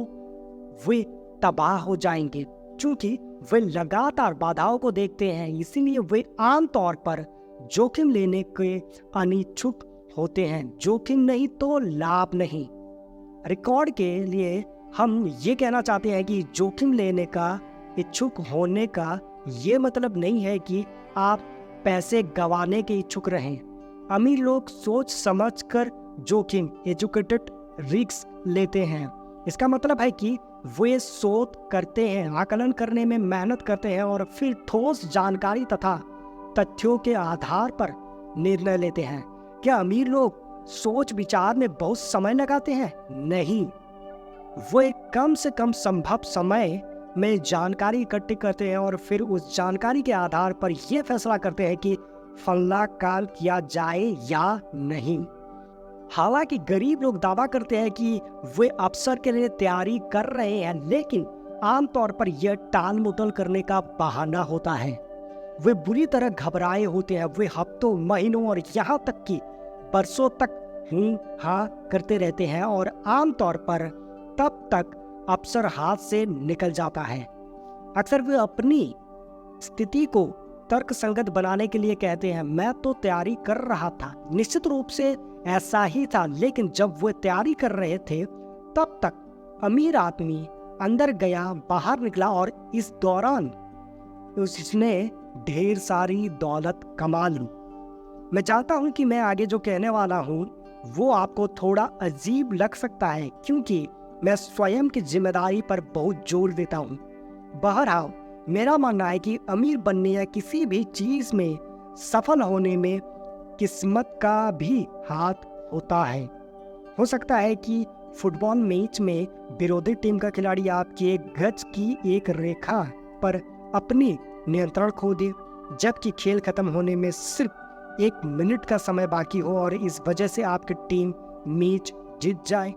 वे तबाह हो जाएंगे। क्योंकि वे लगातार बाधाओं को देखते हैं, इसीलिए वे आमतौर पर जोखिम लेने के अनिच्छुक होते हैं। जोखिम नहीं तो लाभ नहीं। रिकॉर्ड के लिए हम ये कहना चाहते हैं कि जोखिम लेने का इच्छुक होने का ये मतलब नहीं है कि आप पैसे गंवाने के इच्छुक रहें। अमीर लोग सोच समझकर जोखिम एजुकेटेड रिस्क लेते हैं। इसका मतलब है कि वे शोध करते हैं, आकलन करने में मेहनत करते हैं और फिर ठोस जानकारी तथा तथ्यों के आधार पर निर्णय लेते हैं। क्या अमीर लोग सोच विचार में बहुत समय लगाते हैं? नहीं, वे कम से कम संभव समय में जानकारी इकट्ठी करते हैं और फिर उस जानकारी के आधार पर यह फैसला करते हैं कि फलना काम किया जाए या नहीं। हालांकि गरीब लोग दावा करते हैं कि वे अवसर के लिए तैयारी कर रहे हैं, लेकिन आमतौर पर यह टाल मटोल करने का बहाना होता है। वे बुरी तरह घबराए होते हैं। वे हफ्तों, महीनों और यहाँ तक कि बरसों तक हाँ करते रहते हैं और आमतौर पर तब तक अवसर हाथ से निकल जाता है। अक्सर वे अपनी स्थिति को तर्कसंगत बनाने के लिए कहते हैं, मैं तो तैयारी कर रहा था। निश्चित रूप से ऐसा ही था, लेकिन जब वे तैयारी कर रहे थे तब तक अमीर आदमी अंदर गया, बाहर निकला और इस दौरान उसने ढेर सारी दौलत कमा ली। मैं चाहता हूं कि मैं आगे जो कहने वाला हूं वो आपको थोड़ा अजीब लग सकता है, क्योंकि मैं स्वयं की जिम्मेदारी पर बहुत जोर देता हूं। बहरहाल मेरा मानना है कि अमीर बनने या किसी भी चीज में सफल होने में किस्मत का भी हाथ होता है। हो सकता है कि फुटबॉल मैच में विरोधी टीम का खिलाड़ी आपकी एक गज की एक रेखा पर अपनी नियंत्रण खो दे, जबकि खेल खत्म होने में सिर्फ 1 मिनट का समय बाकी हो और इस वजह से आपकी टीम मैच जीत जाए।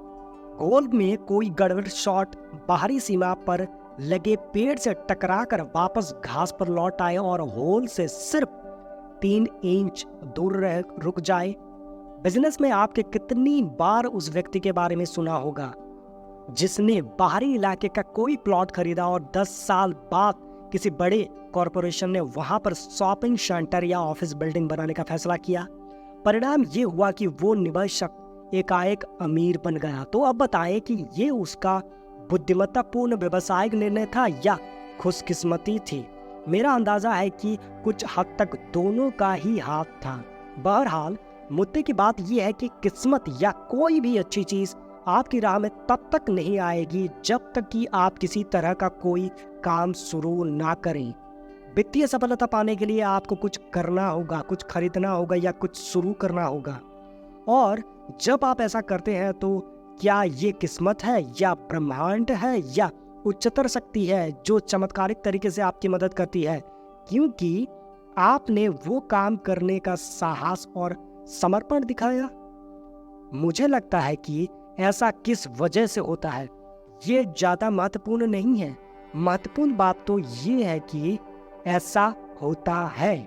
गोल में कोई गड़बड़ शॉट बाहरी सीमा पर लगे पेड़ से टकराकर वापस घास पर लौट आए और होल से सिर्फ 3 इंच दूर रुक जाए। बिजनेस में आपके कितनी बार उस व्यक्ति के बारे में सुना होगा जिसने बाहरी इलाके का कोई प्लॉट खरीदा और 10 साल बाद किसी बड़े कॉरपोरेशन ने वहां पर शॉपिंग सेंटर या ऑफिस बिल्डिंग बनाने का फैसला किया। परिणाम ये हुआ कि वो निवेशक एकाएक अमीर बन गया। तो अब बताएं कि ये उसका बुद्धिमत्तापूर्ण व्यवसायिक निर्णय था या खुशकिस्मती थी। मेरा अंदाजा है कि कुछ हद तक दोनों का ही हाथ था। बहरहाल मुद्दे की बात यह है कि किस्मत या कोई भी अच्छी चीज आपकी राह में तब तक नहीं आएगी जब तक कि आप किसी तरह का कोई काम शुरू ना करें। वित्तीय सफलता पाने के लिए आपको कुछ करना होगा, कुछ खरीदना होगा या कुछ शुरू करना होगा। और जब आप ऐसा करते हैं तो क्या ये किस्मत है या ब्रह्मांड है या उच्चतर शक्ति है जो चमत्कारिक तरीके से आपकी मदद करती है? क्योंकि आपने वो काम करने का साहस और समर्पण दिखाया? मुझे लगता है कि ऐसा किस वजह से होता है ये ज्यादा महत्वपूर्ण नहीं है। महत्वपूर्ण बात तो ये है कि ऐसा होता है।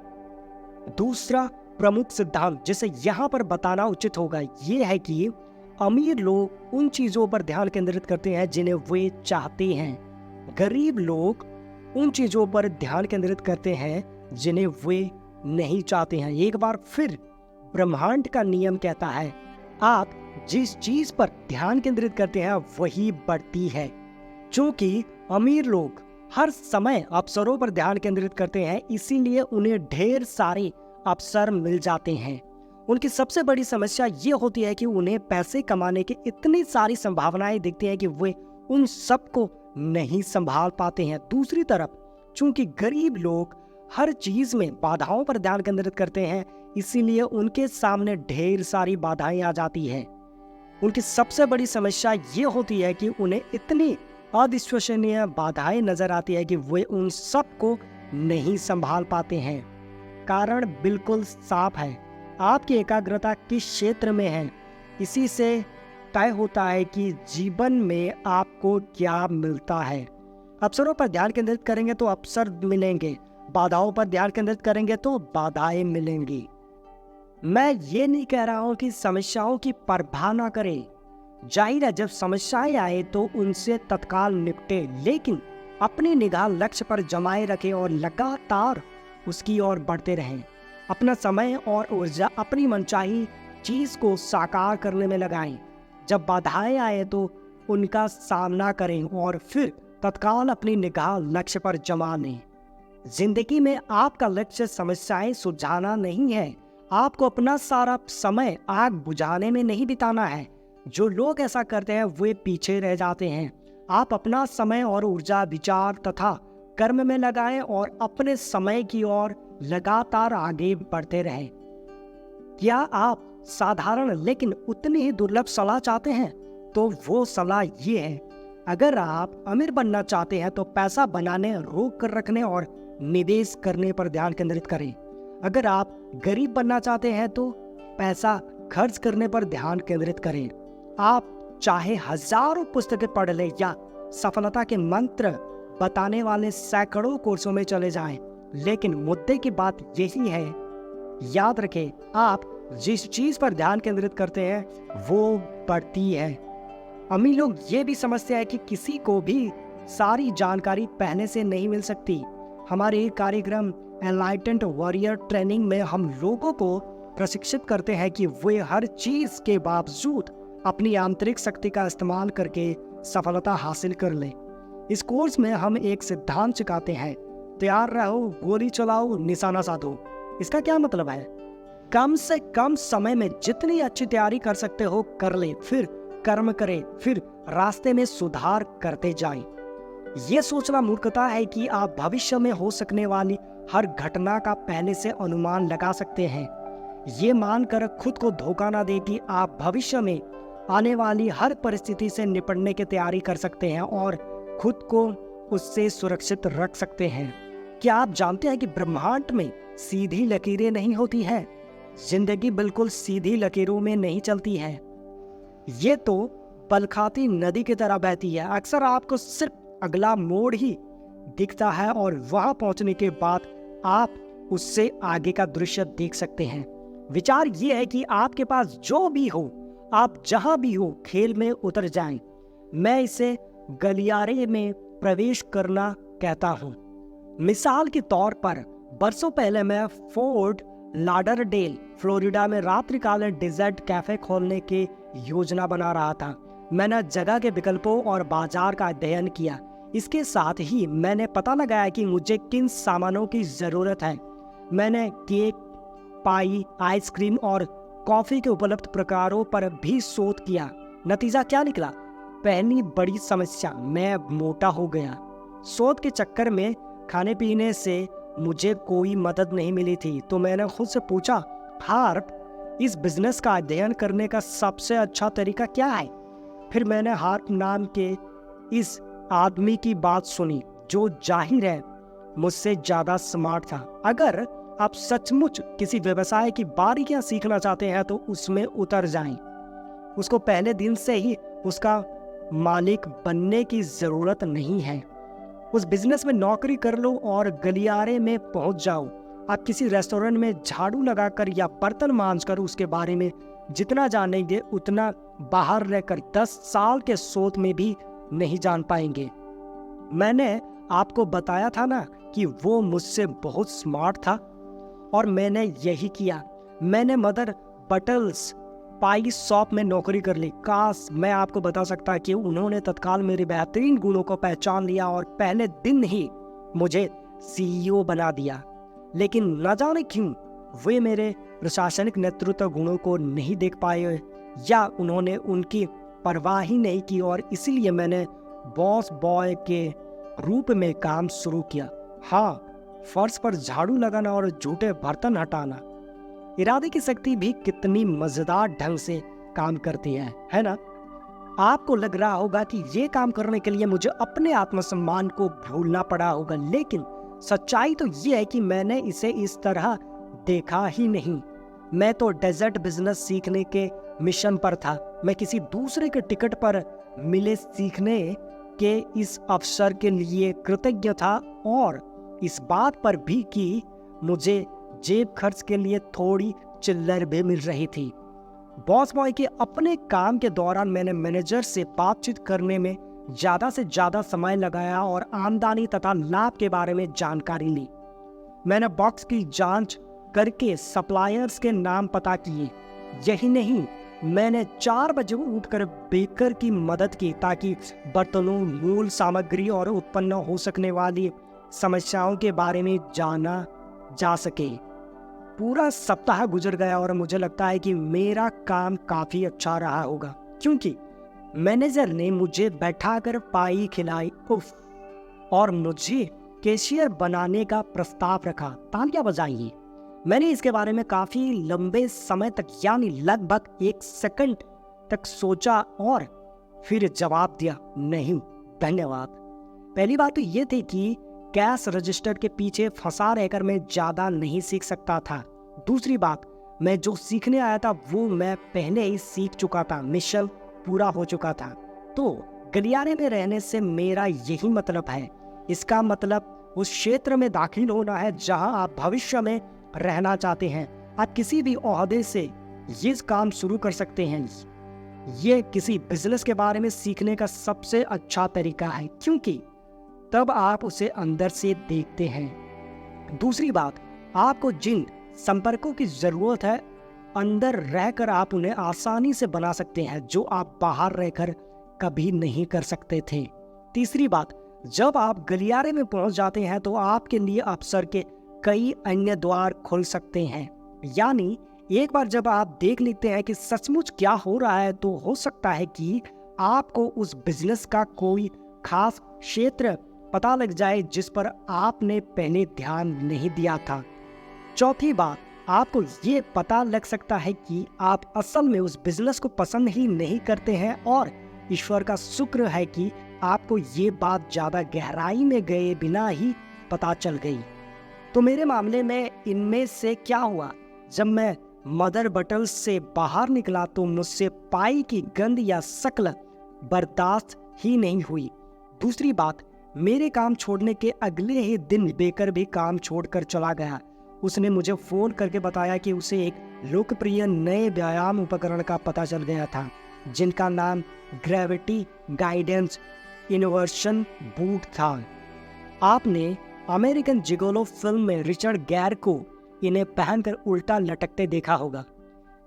दूसरा प्रमुख सिद्धांत जिसे यहाँ पर बताना उचित होगा ये है कि अमीर लोग उन चीजों पर ध्यान केंद्रित करते हैं जिन्हें वे चाहते हैं। गरीब लोग उन चीजों पर ध्यान केंद्रित करते हैं जिन्हें वे नहीं चाहते हैं। एक बार फिर ब्रह्मांड का नियम कहता है आप जिस चीज पर ध्यान केंद्रित करते हैं वही बढ़ती है। क्योंकि अमीर लोग हर समय अवसरों पर ध्यान केंद्रित करते हैं, इसीलिए उन्हें ढेर सारे अवसर मिल जाते हैं। उनकी सबसे बड़ी समस्या ये होती है कि उन्हें पैसे कमाने की इतनी सारी संभावनाएं दिखती हैं कि वे उन सबको नहीं संभाल पाते हैं। दूसरी तरफ चूंकि गरीब लोग हर चीज में बाधाओं पर ध्यान केंद्रित करते हैं, इसीलिए उनके सामने ढेर सारी बाधाएं आ जाती हैं। उनकी सबसे बड़ी समस्या ये होती है कि उन्हें इतनी अविश्वसनीय बाधाएं नजर आती है कि वे उन सबको नहीं संभाल पाते हैं। कारण बिल्कुल साफ है, आपकी एकाग्रता किस क्षेत्र में है इसी से तय होता है कि जीवन में आपको क्या मिलता है। अवसरों पर ध्यान केंद्रित करेंगे तो अवसर मिलेंगे, बाधाओं पर ध्यान केंद्रित करेंगे तो बाधाएं मिलेंगी। मैं ये नहीं कह रहा हूं कि समस्याओं की परवाह ना करें। जाहिर है जब समस्याएं आए तो उनसे तत्काल निपटे, लेकिन अपनी निगाह लक्ष्य पर जमाए रखें और लगातार उसकी ओर बढ़ते रहें। अपना समय और ऊर्जा अपनी मनचाही चीज को साकार करने में लगाएं। जब बाधाएं आए तो उनका सामना करें और फिर तत्काल अपनी निगाह लक्ष्य पर जमा लें। जिंदगी में आपका लक्ष्य समस्याएं सुलझाना नहीं है, आपको अपना सारा समय आग बुझाने में नहीं बिताना है। जो लोग ऐसा करते हैं वे पीछे रह जाते हैं। आप अपना समय और ऊर्जा विचार तथा कर्म में लगाएं और अपने समय की ओर लगातार आगे बढ़ते रहें। क्या आप साधारण लेकिन उतनी ही दुर्लभ सलाह चाहते हैं? तो वो सलाह ये है, अगर आप अमीर बनना चाहते हैं तो पैसा बनाने, रोक कर रखने और निवेश करने पर ध्यान केंद्रित करें। अगर आप गरीब बनना चाहते हैं तो पैसा खर्च करने पर ध्यान केंद्रित करें। आप चाहे हजारों पुस्तकें पढ़ लें या सफलता के मंत्र बताने वाले सैकड़ों कोर्सों में चले जाएं, लेकिन मुद्दे की बात यही है, याद रखें आप जिस चीज पर ध्यान केंद्रित करते हैं वो बढ़ती है। अमीर लोग ये भी समझते हैं कि किसी को भी सारी जानकारी पहले से नहीं मिल सकती। हमारे कार्यक्रम एनलाइटेंड वॉरियर ट्रेनिंग में हम लोगों को प्रशिक्षित करते हैं कि वे हर चीज के बावजूद अपनी आंतरिक शक्ति का इस्तेमाल करके सफलता हासिल कर लें। इस कोर्स में हम एक सिद्धांत सिखाते हैं, तैयार रहो, गोली चलाओ, निशाना साधो। इसका क्या मतलब है? कम से कम समय में जितनी अच्छी तैयारी कर सकते हो कर ले, फिर कर्म करें, फिर रास्ते में सुधार करते जाएं। ये सोचना मूर्खता है कि आप भविष्य में हो सकने वाली हर घटना का पहले से अनुमान लगा सकते हैं। ये मानकर खुद को धोखा ना दे कि आप भविष्य में आने वाली हर परिस्थिति से निपटने की तैयारी कर सकते हैं और खुद को उससे सुरक्षित रख सकते हैं। क्या आप जानते हैं कि ब्रह्मांड में सीधी लकीरें नहीं होती हैं? जिंदगी बिल्कुल सीधी लकीरों में नहीं चलती है। ये तो बलखाती नदी की तरह बहती है। अक्सर आपको सिर्फ अगला मोड़ ही दिखता है और वहां पहुंचने के बाद आप उससे आगे का दृश्य देख सकते हैं। विचार ये है कि आपके पास जो भी हो, आप जहां भी हो, खेल में उतर जाएं। मैं इसे गलियारे में प्रवेश करना कहता हूं। मिसाल के तौर पर बरसों पहले मैं फोर्ट लाडरडेल फ्लोरिडा में रात्रिकालीन डेजर्ट कैफे खोलने की योजना बना रहा था। मैंने जगह के विकल्पों और बाजार का अध्ययन किया। इसके साथ ही मैंने पता लगाया कि मुझे किन सामानों की जरूरत है। मैंने केक, पाई, आइसक्रीम और कॉफी के उपलब्ध प्रकारों पर भी शोध किया। नतीजा क्या निकला? पहली बड़ी समस्या, मैं मोटा हो गया। शोध के चक्कर में खाने पीने से मुझे कोई मदद नहीं मिली थी, तो मैंने खुद से पूछा, हार्प, इस बिजनेस का अध्ययन करने का सबसे अच्छा तरीका क्या है? फिर मैंने हार्प नाम के इस आदमी की बात सुनी जो जाहिर है मुझसे ज्यादा स्मार्ट था। अगर आप सचमुच किसी व्यवसाय की बारीकियां सीखना चाहते हैं तो उसमें उतर जाएं। उसको पहले दिन से ही उसका मालिक बनने की जरूरत नहीं है। उस बिजनेस में नौकरी कर लो और गलियारे में पहुंच जाओ। आप किसी रेस्टोरेंट में झाड़ू लगाकर या बर्तन मांजकर उसके बारे में जितना जानेंगे उतना बाहर रहकर 10 साल के शोध में भी नहीं जान पाएंगे। मैंने आपको बताया था ना कि वो मुझसे बहुत स्मार्ट था और मैंने यही किया। मैंने मदर बटल्स पाई शॉप में नौकरी कर ली। काश मैं आपको बता सकता कि उन्होंने तत्काल मेरे बेहतरीन गुणों को पहचान लिया और पहले दिन ही मुझे सीईओ बना दिया। लेकिन न जाने क्यों वे मेरे प्रशासनिक नेतृत्व गुणों को नहीं देख पाए या उन्होंने उनकी परवाह ही नहीं की और इसीलिए मैंने बॉस बॉय के रूप में काम शुरू किया। हाँ, फर्श पर झाड़ू लगाना और झूठे बर्तन हटाना। इरादे की शक्ति भी कितनी मजेदार ढंग से काम करती है ना? आपको लग रहा होगा कि ये काम करने के लिए मुझे अपने आत्मसम्मान को भूलना पड़ा होगा, लेकिन सच्चाई तो ये है कि मैंने इसे इस तरह देखा ही नहीं। मैं तो डेजर्ट बिजनेस सीखने के मिशन पर था। मैं किसी दूसरे के टिकट पर मिले सीखने के इस अवसर के लिए कृतज्ञ था और इस बात पर भी कि मुझे जेब खर्च के लिए थोड़ी चिल्लर भी मिल रही थी। बॉस बॉय के अपने काम के दौरान मैंने मैनेजर से बातचीत करने में ज्यादा से ज्यादा समय लगाया और आमदनी तथा लाभ के बारे में जानकारी ली। मैंने बॉक्स की जांच करके सप्लायर्स के नाम पता किए। यही नहीं, मैंने 4 बजे उठकर बेकर की मदद की ताकि बर्तनों, मूल सामग्री और उत्पन्न हो सकने वाली समस्याओं के बारे में जाना जा सके। पूरा सप्ताह गुजर गया और मुझे लगता है कि मेरा काम काफी अच्छा रहा होगा क्योंकि मैनेजर ने मुझे बैठाकर पाई खिलाई और मुझे कैशियर बनाने का प्रस्ताव रखा। तालियां बजाइए। मैंने इसके बारे में काफी लंबे समय तक यानी लगभग 1 सेकंड तक सोचा और फिर जवाब दिया, नहीं धन्यवाद। पहली बात तो ये थी कि कैश रजिस्टर के पीछे फंसा रहकर मैं ज्यादा नहीं सीख सकता था। दूसरी बात, मैं जो सीखने आया था वो मैं पहले ही सीख चुका था। मिशन पूरा हो चुका था। तो गलियारे में रहने से मेरा यही मतलब है। इसका मतलब उस क्षेत्र में दाखिल होना है जहां आप भविष्य में रहना चाहते हैं। आप किसी भी ओहदे से ये काम शुरू कर सकते हैं। ये किसी बिजनेस के बारे में सीखने का सबसे अच्छा तरीका है क्योंकि तब आप उसे अंदर से देखते हैं। दूसरी बात, आपको जिन संपर्कों की जरूरत है अंदर रहकर आप उन्हें आसानी से बना सकते हैं जो आप बाहर रहकर कभी नहीं कर सकते थे। तीसरी बात, जब आप गलियारे में पहुंच जाते हैं तो आपके लिए अवसर के कई अन्य द्वार खुल सकते हैं। यानी एक बार जब आप देख लेते हैं कि सचमुच क्या हो रहा है तो हो सकता है कि आपको उस बिजनेस का कोई खास क्षेत्र पता लग जाए जिस पर आपने पहले ध्यान नहीं दिया था। चौथी बात, आपको ये पता लग सकता है कि आप असल में उस बिजनेस को पसंद ही नहीं करते हैं और ईश्वर का शुक्र है कि आपको ये बात ज्यादा गहराई में गए बिना ही पता चल गई। तो मेरे मामले में इनमें से क्या हुआ, जब मैं मदर बटल्स से बाहर निकला तो मुझसे पाई की गंध या शक्ल बर्दाश्त ही नहीं हुई। दूसरी बात, मेरे काम छोड़ने के अगले ही दिन बेकर भी काम छोड़कर चला गया। उसने मुझे फोन करके बताया कि उसे एक लोकप्रिय नए व्यायाम उपकरण का पता चल गया था जिनका नाम ग्रेविटी गाइडेंस इनवर्शन बूट था। आपने अमेरिकन जिगोलो फिल्म में रिचर्ड गैर को इन्हें पहनकर उल्टा लटकते देखा होगा।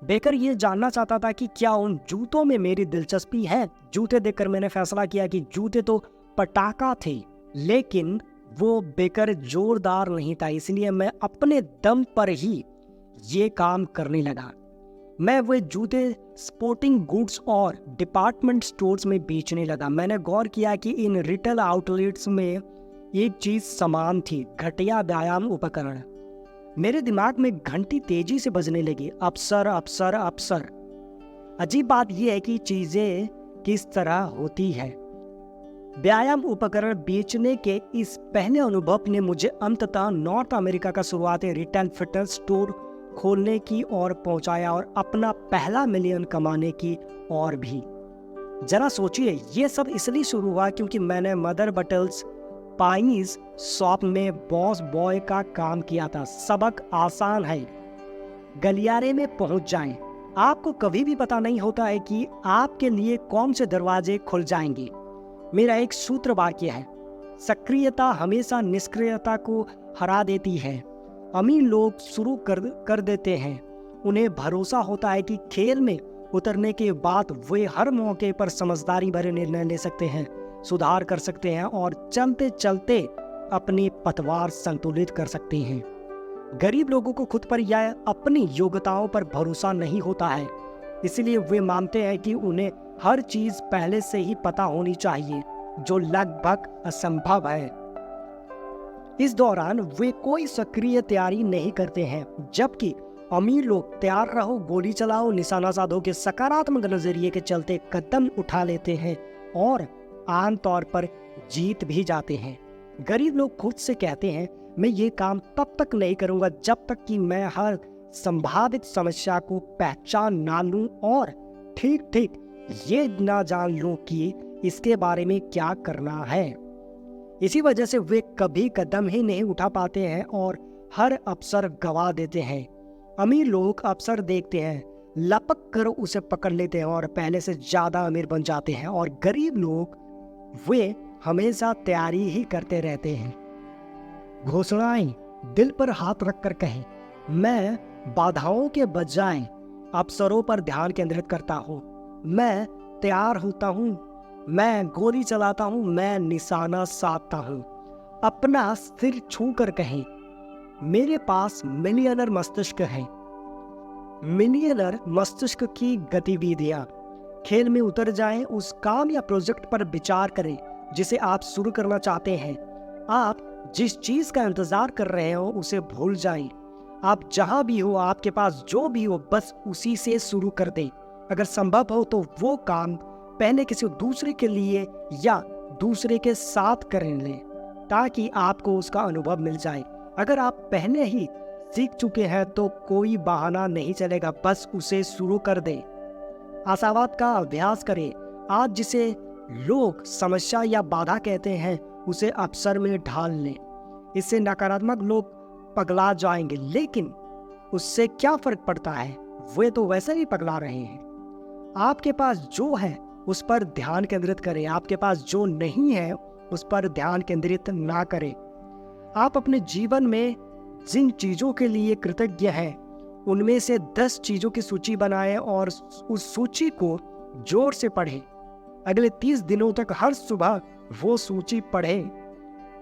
बेकर ये जानना चाहता था कि क्या उन जूतों में मेरी दिलचस्पी है। जूते देखकर मैंने फैसला किया कि जूते तो पटाखा थे लेकिन वो बेकर जोरदार नहीं था, इसलिए मैं अपने दम पर ही ये काम करने लगा। मैं वे जूते स्पोर्टिंग गुड्स और डिपार्टमेंट स्टोर्स में बेचने लगा। मैंने गौर किया कि इन रिटेल आउटलेट्स में एक चीज समान थी, घटिया व्यायाम उपकरण। मेरे दिमाग में घंटी तेजी से बजने लगी, अवसर अवसर अवसर। अजीब बात यह है कि चीजें किस तरह होती है। व्यायाम उपकरण बेचने के इस पहले अनुभव ने मुझे अंततः नॉर्थ अमेरिका का शुरुआती रिटेल फिटनेस स्टोर खोलने की ओर पहुंचाया और अपना पहला मिलियन कमाने की ओर भी। जरा सोचिए, ये सब इसलिए शुरू हुआ क्योंकि मैंने मदर बटल्स पाइनीज शॉप में बॉस बॉय का काम किया था। सबक आसान है, गलियारे में पहुंच जाएं। आपको कभी भी पता नहीं होता है कि आपके लिए कौन से दरवाजे खुल जाएंगे। मेरा एक सूत्र वाक्य है, सक्रियता हमेशा निष्क्रियता को हरा देती है। अमीर लोग शुरू कर देते हैं। उन्हें भरोसा होता है कि खेल में उतरने के बाद वे हर मौके पर समझदारी भरे निर्णय ले सकते हैं, सुधार कर सकते हैं और चलते चलते अपनी पतवार संतुलित कर सकते हैं। गरीब लोगों को खुद पर या अपनी योग्यताओं पर भरोसा नहीं होता है, इसलिए वे मानते हैं कि उन्हें हर चीज पहले से ही पता होनी चाहिए, जो लगभग असंभव है। इस दौरान वे कोई सक्रिय तैयारी नहीं करते हैं, जबकि अमीर लोग तैयार रहो, गोली चलाओ, निशाना साधो के सकारात्मक नजरिए के चलते कदम उठा लेते हैं और आमतौर पर जीत भी जाते हैं। गरीब लोग खुद से कहते हैं, मैं ये काम तब तक नहीं करूंगा जब तक कि मैं हर संभावित समस्या को पहचान ना लूं और ठीक ये ना जान लूं कि इसके बारे में क्या करना है। इसी वजह से वे कभी कदम ही नहीं उठा पाते हैं और हर अवसर गवा देते हैं। अमीर लोग अवसर देखते हैं, लपक कर उसे पकड़ लेते हैं और पहले से ज्यादा अमीर बन जाते हैं, और गरीब लोग वे हमेशा तैयारी ही करते रहते हैं। घोषणाएं दिल पर हाथ रखकर कहें, मैं बाधाओं के बजाय अवसरों पर ध्यान केंद्रित करता हूँ। मैं तैयार होता हूँ, मैं गोली चलाता हूँ, मैं निशाना साधता हूँ। अपना सिर छू कर कहें, मेरे पास मिलियनर मस्तिष्क है। मिलियनर मस्तिष्क की गतिविधियां। खेल में उतर जाएं, उस काम या प्रोजेक्ट पर विचार करें जिसे आप शुरू करना चाहते हैं। आप जिस चीज का इंतजार कर रहे हो उसे भूल जाएं। आप जहां भी हो, आपके पास जो भी हो, बस उसी से शुरू कर दें। अगर संभव हो तो वो काम पहले किसी दूसरे के लिए या दूसरे के साथ कर लें, ताकि आपको उसका अनुभव मिल जाए। अगर आप पहले ही सीख चुके हैं तो कोई बहाना नहीं चलेगा, बस उसे शुरू कर दें। आशावाद का अभ्यास करें। आज जिसे लोग समस्या या बाधा कहते हैं, उसे अवसर में ढाल लें। इससे नकारात्मक लोग पगला जाएंगे, लेकिन उससे क्या फर्क पड़ता है, वे तो वैसे ही पगला रहे हैं। आपके पास जो है उस पर ध्यान केंद्रित करें, आपके पास जो नहीं है उस पर ध्यान केंद्रित ना करें। आप अपने जीवन में जिन चीजों के लिए कृतज्ञ हैं, उनमें से 10 चीजों की सूची बनाएं और उस सूची को जोर से पढ़ें। अगले 30 दिनों तक हर सुबह वो सूची पढ़ें।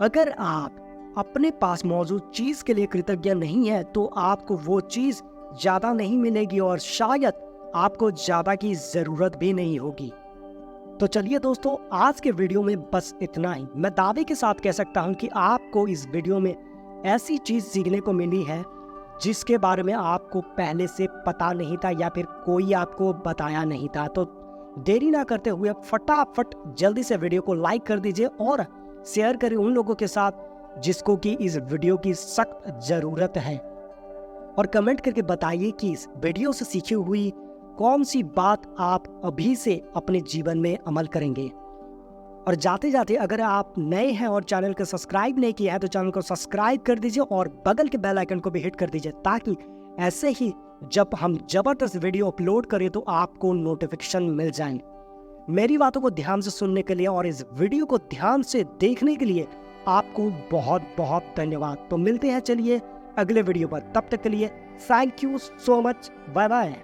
अगर आप अपने पास मौजूद चीज के लिए कृतज्ञ नहीं है तो आपको वो चीज ज्यादा नहीं मिलेगी और शायद आपको ज्यादा की जरूरत भी नहीं होगी। तो चलिए दोस्तों, आज के वीडियो में बस इतना ही। मैं दावे के साथ कह सकता हूं कि आपको इस वीडियो में ऐसी चीज सीखने को मिली है जिसके बारे में आपको पहले से पता नहीं था या फिर कोई आपको बताया नहीं था। तो देरी ना करते हुए फटाफट जल्दी से वीडियो को लाइक कर दीजिए और शेयर करें उन लोगों के साथ जिसको कि इस वीडियो की सख्त जरूरत है, और कमेंट करके बताइए कि इस वीडियो से सीखी हुई कौन सी बात आप अभी से अपने जीवन में अमल करेंगे। और जाते जाते अगर आप नए हैं और चैनल को सब्सक्राइब नहीं किया है तो चैनल को सब्सक्राइब कर दीजिए और बगल के बेल आइकन को भी हिट कर दीजिए, ताकि ऐसे ही जब हम जबरदस्त वीडियो अपलोड करें तो आपको नोटिफिकेशन मिल जाए। मेरी बातों को ध्यान से सुनने के लिए और इस वीडियो को ध्यान से देखने के लिए आपको बहुत बहुत धन्यवाद। तो मिलते हैं चलिए अगले वीडियो पर, तब तक के लिए thank you so much, bye bye.